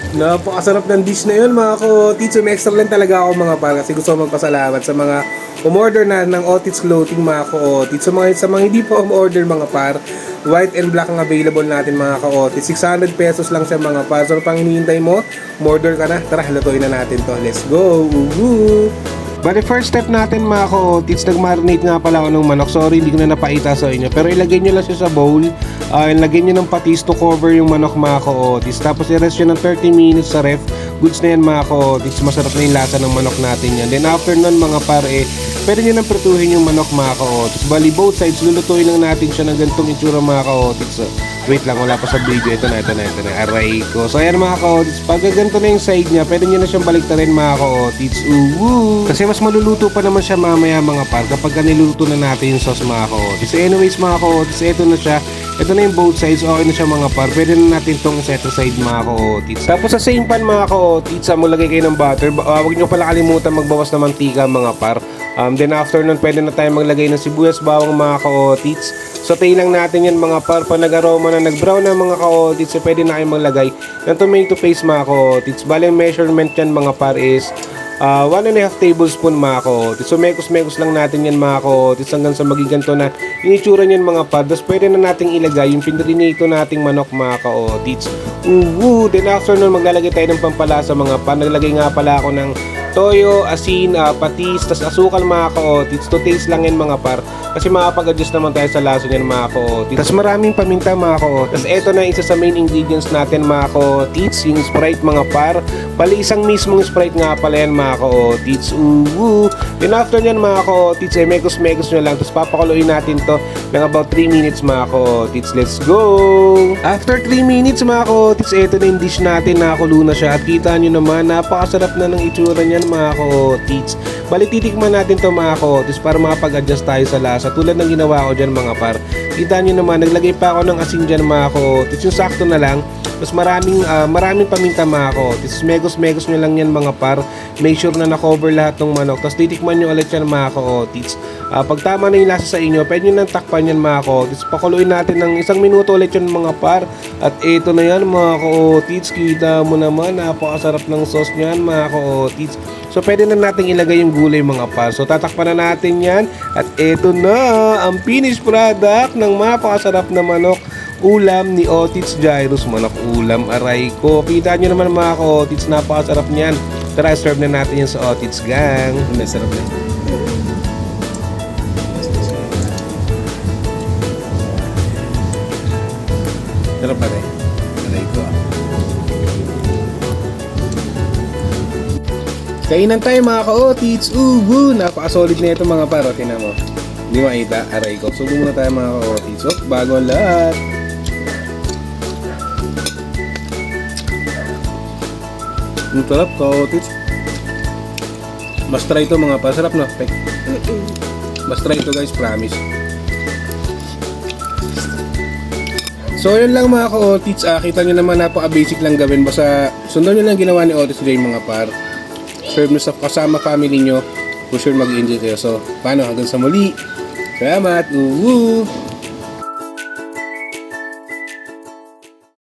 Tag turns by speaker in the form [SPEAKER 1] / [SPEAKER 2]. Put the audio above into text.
[SPEAKER 1] Napakasarap ng dish na yun mga ka-otits. Extra lang talaga ako mga par kasi gusto ko magpasalamat sa mga umorder na ng Otits Clothing mga ka-otits. Sa mga hindi pa umorder mga par, white and black ang available natin mga ka-otits. 600 pesos lang siya mga par. So pang hinihintay mo, umorder ka na. Tara, lutuin na natin to. Let's go! Woohoo! Bali first step natin mga ka-otits, nag-marinate nga pala ako ng manok. Sorry, hindi ko na napaita sa inyo. Pero ilagay nyo lang siya sa bowl. Ilagay nyo ng patis to cover yung manok mga ka-otits. Tapos i-rest nyo ng 30 minutes sa ref. Goods na yan mga ka-otits. Masarap na yung lasa ng manok natin yan. Then after nun mga pare, pwede nyo nang prituhin yung manok mga ka-otits. Bali both sides, lulutuin lang natin siya ng ganitong itsura mga ka-otits. Wait lang, wala pa sa video. Ito na. Aray ko. So ayan mga ka-otits, pag ganito na yung side niya, pwede nyo na siyang baliktarin mga ka-otits. Kasi mas maluluto pa naman siya mamaya mga par kapag niluto na natin yung sauce mga ka-otits. So anyways mga ka-otits, ito na siya. Ito na yung both sides. Okay na siya mga par. Pwede na natin itong set aside mga ka-otits. Tapos sa same pan mga ka-otits, maglagay kayo ng butter. Huwag nyo pala kalimutan magbawas ng mantika mga par. Then after nun, pwede na tayo maglagay ng sibuyas, bawang mga ka-otits. Sautein lang natin yan mga par. Pag nag-aroma na, nag-brown na mga ka-otits, so pwede na kayo maglagay ng tomato paste mga ka-otits. Bale, measurement yan mga par is 1.5 tablespoon mga ka-otits. So mekos-mekos lang natin yan mga ka-otits hanggang sa maging ganito na initsura niyan mga par. Tapos pwede na nating ilagay yung pinrinito nating manok mga ka-otits. Then after nun, maglalagay tayo ng pampalasa mga par. Naglagay nga pala ako ng toyo, asin, patis, tas asukal mga ka-otits. To taste lang yan mga par. Kasi makapag-adjust naman tayo sa lasa niyan mga ka-otits. Tas maraming paminta mga ka-otits. Tas eto na isa sa main ingredients natin mga ka-otits, yung Sprite mga par. Bali isang mismong Sprite nga pala yan mga ka-otits. Then after nyan mga ka-otits, mekos-mekos nyo lang. Tapos papakuloyin natin to ng about 3 minutes mga ka-otits. Let's go! After 3 minutes mga ka-otits, eto na yung dish natin, nakakulo na siya. At kita nyo naman, napakasarap na ng itsura niyan mga ka-otits. Bali titikman natin to mga ka-otits para makapag-adjust tayo sa lasa. Tulad ng ginawa ko dyan mga par. Kita nyo naman, naglagay pa ako ng asin dyan mga ka-otits. Yung sakto na lang. Tapos maraming paminta mga ka-otits. Megos-megos nyo lang yan mga par. Make sure na na-cover lahat ng manok. Tapos titikman nyo ulit yan mga ka-otits. Pag tama na yung lasa sa inyo, pwede nyo nang takpan yan mga ka-otits. Pakuluin natin ng 1 minuto ulit yan mga par. At ito na yan mga ka-otits. Kita mo naman, napakasarap ng sauce nyan mga ka-otits. So pwede na natin ilagay yung gulay mga par. So tatakpan na natin yan. At ito na ang finished product ng napakasarap na manok ulam ni Otits Gyros. Manok ulam, aray ko. Kita nyo naman mga ka-otits, napakasarap niyan. Tara, serve na natin yan sa Otits gang. Masarap na. Sarap pa rin. Aray ko. Kainan tayo mga ka-otits. Napaka-solid na ito mga paro. Tingnan mo. Hindi makita. Aray ko. Subo muna tayo mga ka-otits. Bago ang lahat. Ang sarap ka-otits. Mas try ito mga pa. Sarap na. Mas try ito guys. Promise. So yun lang mga ka-otits. Kita nyo naman napaka-basic lang gawin. Basta sundan nyo lang ginawa ni Otits J mga par. Serve nyo sa kasama family nyo. For sure mag-enjoy kayo. So paano hanggang sa muli. Salamat.